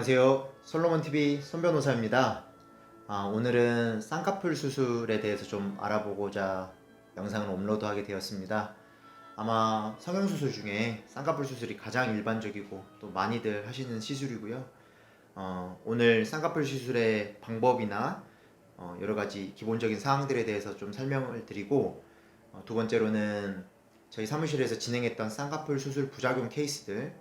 안녕하세요. 솔로몬TV 손변호사입니다. 오늘은 쌍꺼풀 수술에 대해서 좀 알아보고자 영상을 업로드하게 되었습니다. 아마 성형수술 중에 쌍꺼풀 수술이 가장 일반적이고 또 많이들 하시는 시술이고요. 오늘 쌍꺼풀 수술의 방법이나 여러가지 기본적인 사항들에 대해서 좀 설명을 드리고, 두 번째로는 저희 사무실에서 진행했던 쌍꺼풀 수술 부작용 케이스들,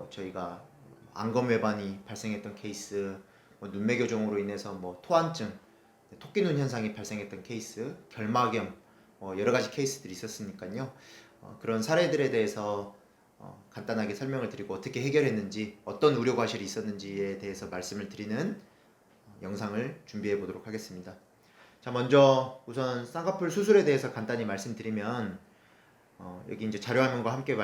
저희가 안검외반이 발생했던 케이스, 눈매 교정으로 인해서 토한증, 토끼눈 현상이 발생했던 케이스, 결막염, 여러가지 케이스들이 있었으니까요. 그런 사례들에 대해서 간단하게 설명을 드리고 어떻게 해결했는지, 어떤 우려 과실이 있었는지에 대해서 말씀을 드리는 영상을 준비해 보도록 하겠습니다. 자, 먼저 우선 쌍꺼풀 수술에 대해서 간단히 말씀드리면, 여기 이제 자료화면과 함께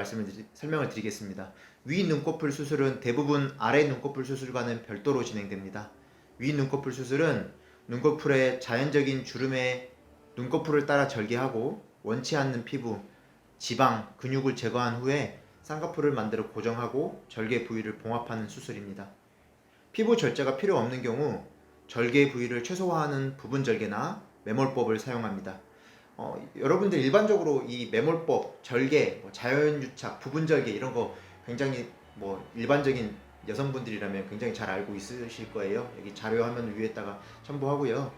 설명을 드리겠습니다. 위 눈꺼풀 수술은 대부분 아래 눈꺼풀 수술과는 별도로 진행됩니다. 위 눈꺼풀 수술은 눈꺼풀의 자연적인 주름에 눈꺼풀을 따라 절개하고 원치 않는 피부, 지방, 근육을 제거한 후에 쌍꺼풀을 만들어 고정하고 절개 부위를 봉합하는 수술입니다. 피부 절제가 필요 없는 경우 절개 부위를 최소화하는 부분 절개나 매몰법을 사용합니다. 여러분들 일반적으로 이 매몰법, 절개, 자연유착, 부분절개 이런 거 굉장히 일반적인 여성분들이라면 굉장히 잘 알고 있으실 거예요. 여기 자료 화면 위에다가 첨부하고요.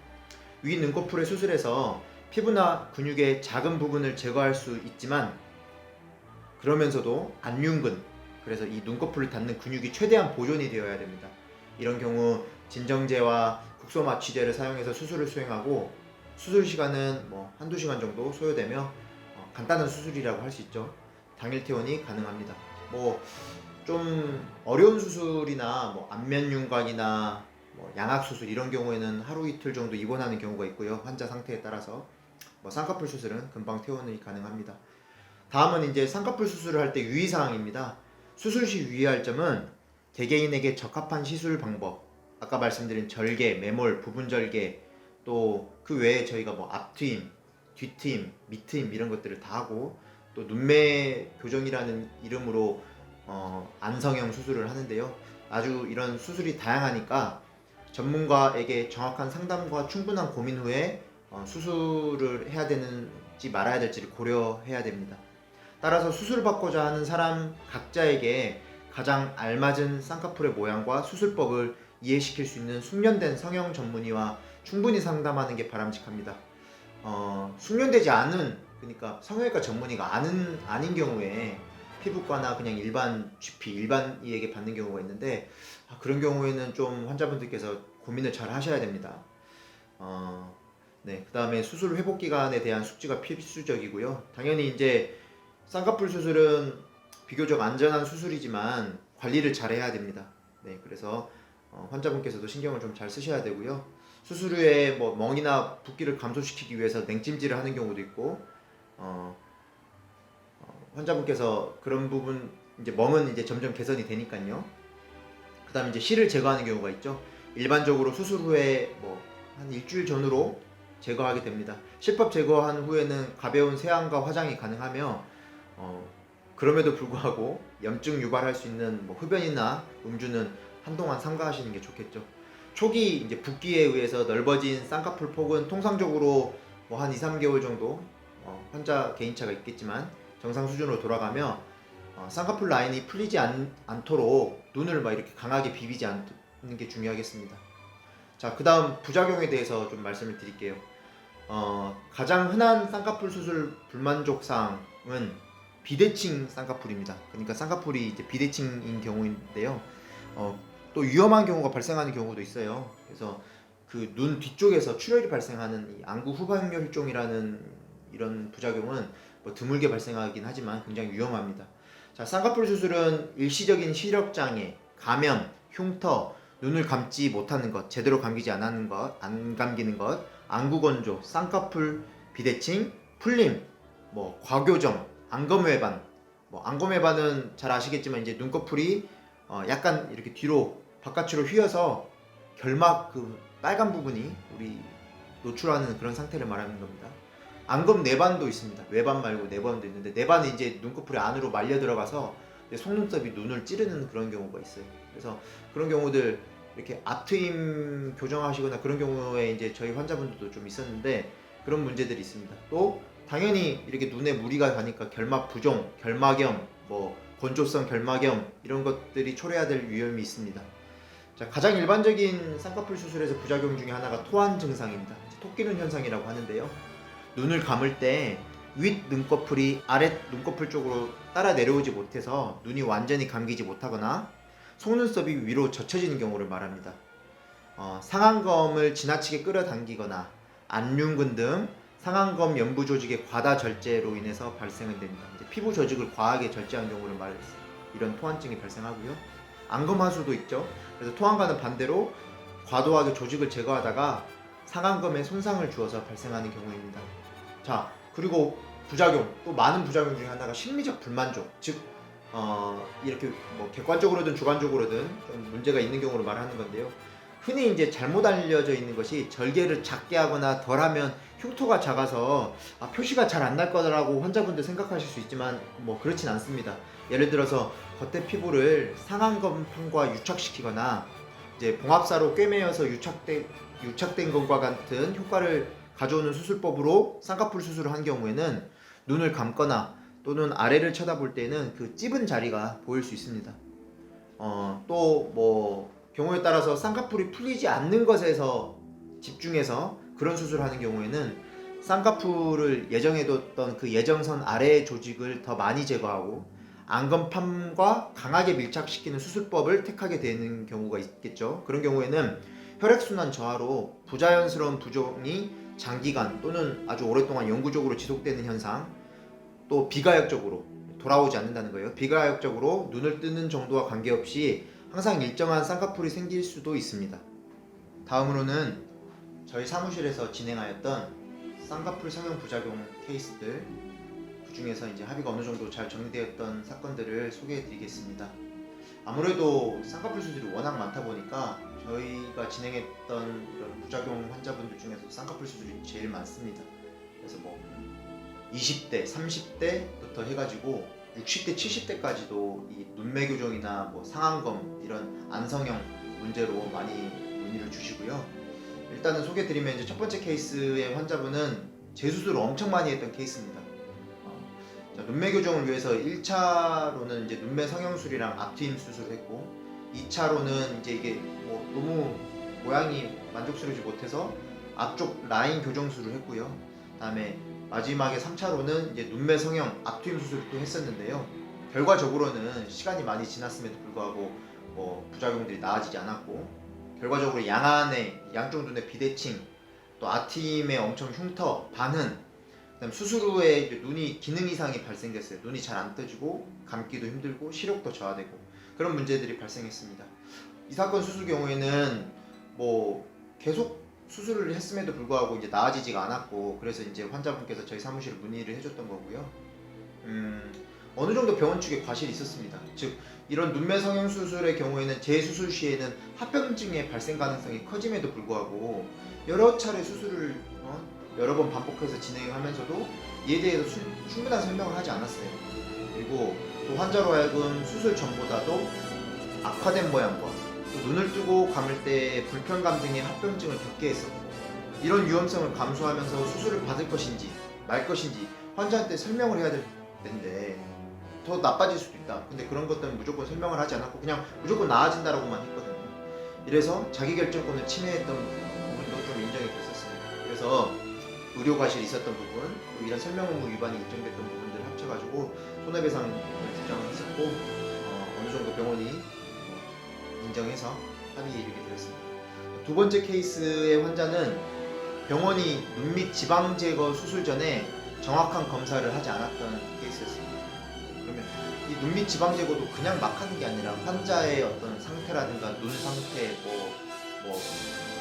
위 눈꺼풀의 수술에서 피부나 근육의 작은 부분을 제거할 수 있지만, 그러면서도 안윤근, 그래서 이 눈꺼풀을 닫는 근육이 최대한 보존이 되어야 됩니다. 이런 경우 진정제와 국소 마취제를 사용해서 수술을 수행하고, 수술 시간은 한두 시간 정도 소요되며 간단한 수술이라고 할 수 있죠. 당일 퇴원이 가능합니다. 좀 어려운 수술이나 안면윤곽이나 양악 수술 이런 경우에는 하루 이틀 정도 입원하는 경우가 있고요. 환자 상태에 따라서 쌍꺼풀 수술은 금방 퇴원이 가능합니다. 다음은 이제 쌍꺼풀 수술을 할 때 유의사항입니다. 수술 시 유의할 점은 개개인에게 적합한 시술 방법, 아까 말씀드린 절개, 매몰, 부분 절개, 또 그 외에 저희가 앞트임, 뒤트임, 밑트임 이런 것들을 다 하고, 또 눈매 교정이라는 이름으로 안성형 수술을 하는데요. 아주 이런 수술이 다양하니까 전문가에게 정확한 상담과 충분한 고민 후에 수술을 해야 되는지 말아야 될지를 고려해야 됩니다. 따라서 수술받고자 하는 사람 각자에게 가장 알맞은 쌍꺼풀의 모양과 수술법을 이해시킬 수 있는 숙련된 성형 전문의와 충분히 상담하는 게 바람직합니다. 숙련되지 않은, 그러니까 성형외과 전문의가 아닌 경우에 피부과나 그냥 일반 GP, 일반의에게 받는 경우가 있는데, 그런 경우에는 좀 환자분들께서 고민을 잘 하셔야 됩니다. 네, 그 다음에 수술 회복 기간에 대한 숙지가 필수적이고요. 당연히 이제 쌍꺼풀 수술은 비교적 안전한 수술이지만 관리를 잘 해야 됩니다. 네, 그래서 환자분께서도 신경을 좀 잘 쓰셔야 되고요. 수술 후에 멍이나 붓기를 감소시키기 위해서 냉찜질을 하는 경우도 있고, 환자분께서 그런 부분, 이제 멍은 이제 점점 개선이 되니까요. 그 다음에 이제 실을 제거하는 경우가 있죠. 일반적으로 수술 후에 한 일주일 전후로 제거하게 됩니다. 실밥 제거한 후에는 가벼운 세안과 화장이 가능하며, 그럼에도 불구하고 염증 유발할 수 있는 흡연이나 음주는 한동안 삼가하시는 게 좋겠죠. 초기 이제 붓기에 의해서 넓어진 쌍꺼풀 폭은 통상적으로 한 2-3개월 정도 환자 개인차가 있겠지만 정상 수준으로 돌아가며, 쌍꺼풀 라인이 풀리지 않도록 눈을 이렇게 강하게 비비지 않는 게 중요하겠습니다. 자, 그 다음 부작용에 대해서 좀 말씀을 드릴게요. 가장 흔한 쌍꺼풀 수술 불만족 사항은 비대칭 쌍꺼풀입니다. 그러니까 쌍꺼풀이 이제 비대칭인 경우인데요. 또 위험한 경우가 발생하는 경우도 있어요. 그래서 그 눈 뒤쪽에서 출혈이 발생하는 이 안구 후방열 혈종이라는 이런 부작용은 드물게 발생하긴 하지만 굉장히 위험합니다. 자, 쌍꺼풀 수술은 일시적인 시력 장애, 감염, 흉터, 눈을 감지 못하는 것, 제대로 감기지 않는 것, 안 감기는 것, 안구 건조, 쌍꺼풀 비대칭, 풀림, 과교정, 안검외반. 안검외반은 잘 아시겠지만 이제 눈꺼풀이 약간 이렇게 뒤로 바깥으로 휘어서 결막 그 빨간 부분이 우리 노출하는 그런 상태를 말하는 겁니다. 안검 내반도 있습니다. 외반 말고 내반도 있는데, 내반은 이제 눈꺼풀이 안으로 말려 들어가서 속눈썹이 눈을 찌르는 그런 경우가 있어요. 그래서 그런 경우들 이렇게 앞트임 교정하시거나 그런 경우에 이제 저희 환자분들도 좀 있었는데 그런 문제들이 있습니다. 또 당연히 이렇게 눈에 무리가 가니까 결막 부종, 결막염, 뭐 건조성 결막염 이런 것들이 초래될 위험이 있습니다. 자, 가장 일반적인 쌍꺼풀 수술에서 부작용 중에 하나가 토한 증상입니다. 토끼눈 현상이라고 하는데요. 눈을 감을 때 윗 눈꺼풀이 아랫 눈꺼풀 쪽으로 따라 내려오지 못해서 눈이 완전히 감기지 못하거나 속눈썹이 위로 젖혀지는 경우를 말합니다. 상안검을 지나치게 끌어당기거나 안륜근 등 상안검 연부 조직의 과다 절제로 인해서 발생은 됩니다. 피부 조직을 과하게 절제한 경우를 말했어요. 이런 토한증이 발생하고요. 안검하수도 있죠. 그래서 토한과는 반대로 과도하게 조직을 제거하다가 상안검에 손상을 주어서 발생하는 경우입니다. 자, 그리고 부작용, 또 많은 부작용 중에 하나가 심리적 불만족, 즉 이렇게 뭐 객관적으로든 주관적으로든 좀 문제가 있는 경우를 말하는 건데요. 흔히 이제 잘못 알려져 있는 것이 절개를 작게 하거나 덜하면 흉터가 작아서 표시가 잘 안 날 거라고 환자분들 생각하실 수 있지만 뭐 그렇진 않습니다. 예를 들어서 겉에 피부를 상안검판과 유착시키거나 이제 봉합사로 꿰매어서 유착된 것과 같은 효과를 가져오는 수술법으로 쌍꺼풀 수술을 한 경우에는 눈을 감거나 또는 아래를 쳐다볼 때는 그 찝은 자리가 보일 수 있습니다. 또 뭐 경우에 따라서 쌍꺼풀이 풀리지 않는 것에서 집중해서 그런 수술을 하는 경우에는 쌍꺼풀을 예정해뒀던 그 예정선 아래의 조직을 더 많이 제거하고 안검판과 강하게 밀착시키는 수술법을 택하게 되는 경우가 있겠죠. 그런 경우에는 혈액순환 저하로 부자연스러운 부종이 장기간 또는 아주 오랫동안 영구적으로 지속되는 현상, 또 비가역적으로 돌아오지 않는다는 거예요. 비가역적으로 눈을 뜨는 정도와 관계없이 항상 일정한 쌍꺼풀이 생길 수도 있습니다. 다음으로는 저희 사무실에서 진행하였던 쌍꺼풀 성형 부작용 케이스들, 그 중에서 이제 합의가 어느 정도 잘 정리되었던 사건들을 소개해 드리겠습니다. 아무래도 쌍꺼풀 수술이 워낙 많다 보니까 저희가 진행했던 이런 부작용 환자분들 중에서 쌍꺼풀 수술이 제일 많습니다. 그래서 뭐 20대, 30대부터 해가지고 60대, 70대까지도 이 눈매 교정이나 뭐 상안검 이런 안성형 문제로 많이 문의를 주시고요. 일단은 소개드리면 이제 첫 번째 케이스의 환자분은 재수술을 엄청 많이 했던 케이스입니다. 눈매 교정을 위해서 1차로는 이제 눈매 성형술이랑 앞트임 수술을 했고 2차로는 이제 이게 뭐 너무 모양이 만족스러우지 못해서 앞쪽 라인 교정술을 했고요. 다음에 마지막에 3차로는 이제 눈매 성형 앞트임 수술을 또 했었는데요. 결과적으로는 시간이 많이 지났음에도 불구하고 뭐 부작용들이 나아지지 않았고 결과적으로 양안에 양쪽 눈의 비대칭 또 앞트임에 엄청 흉터, 반흔 그다음 수술 후에 눈이 기능 이상이 발생됐어요. 눈이 잘 안 떠지고 감기도 힘들고 시력도 저하되고 그런 문제들이 발생했습니다. 이 사건 수술 경우에는 뭐 계속 수술을 했음에도 불구하고 이제 나아지지가 않았고 그래서 이제 환자분께서 저희 사무실에 문의를 해줬던 거고요. 어느 정도 병원 측에 과실이 있었습니다. 즉 이런 눈매 성형 수술의 경우에는 재수술 시에는 합병증의 발생 가능성이 커짐에도 불구하고 여러 차례 수술을 여러 번 반복해서 진행하면서도 이에 대해서 충분한 설명을 하지 않았어요. 그리고 또 환자로 하여금 수술 전보다도 악화된 모양과 또 눈을 뜨고 감을 때 불편감 등의 합병증을 겪게 했었고 이런 위험성을 감수하면서 수술을 받을 것인지 말 것인지 환자한테 설명을 해야 될 텐데 더 나빠질 수도 있다. 근데 그런 것들은 무조건 설명을 하지 않았고 그냥 무조건 나아진다라고만 했거든요. 이래서 자기결정권을 침해했던 부분도 좀 인정이 됐었습니다. 그래서 의료 과실이 있었던 부분, 또 이런 설명 의무 위반이 인정됐던 부분들을 합쳐가지고 손해배상을 주장했었고 어느 정도 병원이 인정해서 합의에 이르게 되었습니다. 두 번째 케이스의 환자는 병원이 눈밑 지방 제거 수술 전에 정확한 검사를 하지 않았던 케이스였습니다. 그러면 이 눈밑 지방 제거도 그냥 막 하는 게 아니라 환자의 어떤 상태라든가 눈 상태, 뭐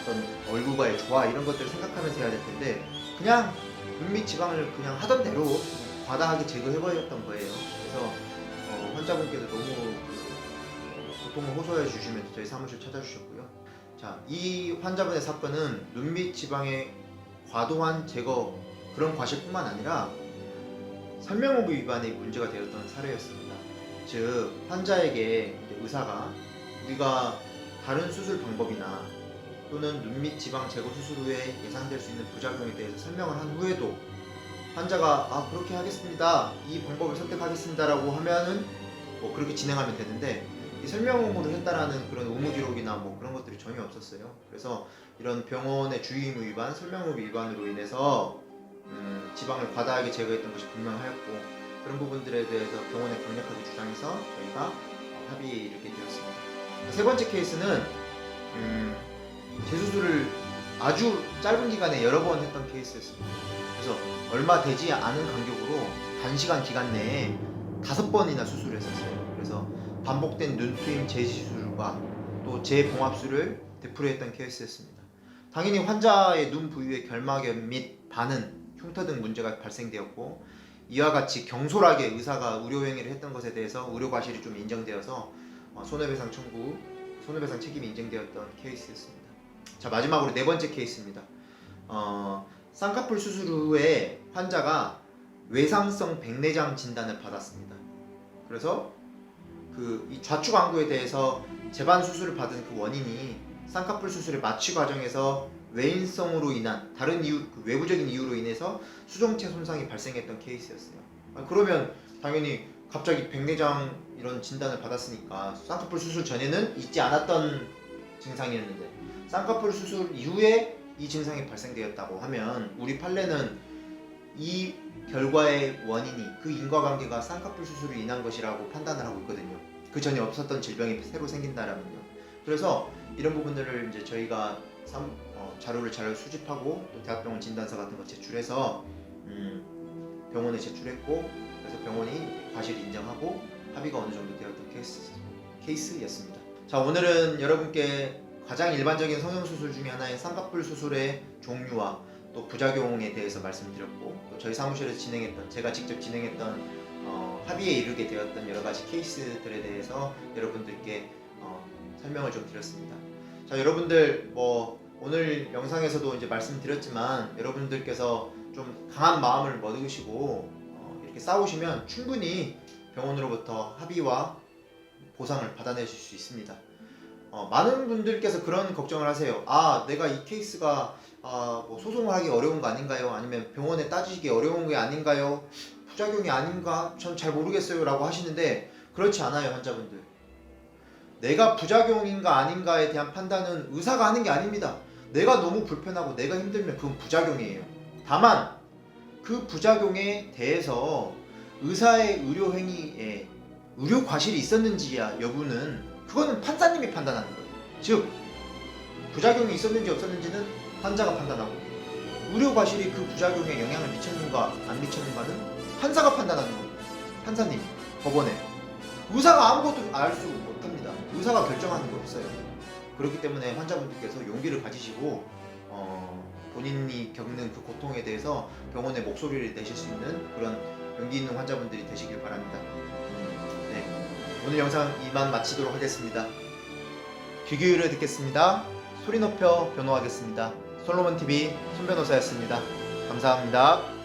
어떤 얼굴과의 조화 이런 것들을 생각하면서 해야 될 텐데 그냥 눈밑 지방을 그냥 하던 대로 과다하게 제거해버렸던 거예요. 그래서 환자분께서 너무 고통을 호소해 주시면서 저희 사무실 찾아주셨고요. 자, 이 환자분의 사건은 눈밑 지방의 과도한 제거 그런 과실뿐만 아니라 설명의무 위반이 문제가 되었던 사례였습니다. 즉 환자에게 이제 의사가 우리가 다른 수술 방법이나 또는 눈 밑 지방 제거 수술 후에 예상될 수 있는 부작용에 대해서 설명을 한 후에도 환자가 그렇게 하겠습니다, 이 방법을 선택하겠습니다라고 하면은 뭐 그렇게 진행하면 되는데, 이 설명으로 했다라는 그런 의무 기록이나 뭐 그런 것들이 전혀 없었어요. 그래서 이런 병원의 주의 의무 위반, 설명 의무 위반으로 인해서 지방을 과다하게 제거했던 것이 분명하였고, 그런 부분들에 대해서 병원에 강력하게 주장해서 저희가 합의에 이르게 되었습니다. 세 번째 케이스는 재수술을 아주 짧은 기간에 여러 번 했던 케이스였습니다. 그래서 얼마 되지 않은 간격으로 단시간 기간 내에 5번이나 수술을 했었어요. 그래서 반복된 눈트임 재시술과 또 재봉합술을 되풀이했던 케이스였습니다. 당연히 환자의 눈 부위의 결막염 및 반응, 흉터 등 문제가 발생되었고, 이와 같이 경솔하게 의사가 의료행위를 했던 것에 대해서 의료과실이 좀 인정되어서 손해배상 청구, 손해배상 책임이 인정되었던 케이스였습니다. 자, 마지막으로 네 번째 케이스입니다. 쌍꺼풀 수술 후에 환자가 외상성 백내장 진단을 받았습니다. 그래서 이 좌측 완구에 대해서 재반 수술을 받은 그 원인이 쌍꺼풀 수술의 마취 과정에서 외인성으로 인한 다른 이유, 외부적인 이유로 인해서 수정체 손상이 발생했던 케이스였어요. 그러면 당연히 갑자기 백내장 이런 진단을 받았으니까 쌍꺼풀 수술 전에는 있지 않았던 증상이었는데 쌍꺼풀 수술 이후에 이 증상이 발생되었다고 하면 우리 판례는 이 결과의 원인이, 그 인과관계가 쌍꺼풀 수술로 인한 것이라고 판단을 하고 있거든요. 그 전에 없었던 질병이 새로 생긴다라면요. 그래서 이런 부분들을 이제 저희가 자료를 잘 수집하고 또 대학병원 진단서 같은 거 제출해서 병원에 제출했고, 그래서 병원이 과실을 인정하고 합의가 어느 정도 되었던 케이스였습니다. 자, 오늘은 여러분께 가장 일반적인 성형수술 중에 하나인 쌍꺼풀 수술의 종류와 또 부작용에 대해서 말씀드렸고, 또 저희 사무실에서 제가 직접 진행했던 합의에 이르게 되었던 여러 가지 케이스들에 대해서 여러분들께 설명을 좀 드렸습니다. 자, 여러분들 오늘 영상에서도 이제 말씀드렸지만 여러분들께서 좀 강한 마음을 먹으시고 이렇게 싸우시면 충분히 병원으로부터 합의와 보상을 받아내실 수 있습니다. 많은 분들께서 그런 걱정을 하세요. 내가 이 케이스가 소송을 하기 어려운 거 아닌가요? 아니면 병원에 따지기 어려운 게 아닌가요? 부작용이 아닌가? 전 잘 모르겠어요 라고 하시는데, 그렇지 않아요. 환자분들, 내가 부작용인가 아닌가에 대한 판단은 의사가 하는 게 아닙니다. 내가 너무 불편하고 내가 힘들면 그건 부작용이에요. 다만 그 부작용에 대해서 의사의 의료행위에 의료 과실이 있었는지야 여부는 그거는 판사님이 판단하는 거예요. 즉 부작용이 있었는지 없었는지는 환자가 판단하고, 의료 과실이 그 부작용에 영향을 미쳤는가 안 미쳤는가는 판사가 판단하는 거예요. 판사님, 법원에. 의사가 아무것도 알 수 못합니다. 의사가 결정하는 게 없어요. 그렇기 때문에 환자분들께서 용기를 가지시고 본인이 겪는 그 고통에 대해서 병원에 목소리를 내실 수 있는 그런 용기 있는 환자분들이 되시길 바랍니다. 네, 오늘 영상 이만 마치도록 하겠습니다. 귀 기울여 듣겠습니다. 소리 높여 변호하겠습니다. 솔로몬TV 손변호사였습니다. 감사합니다.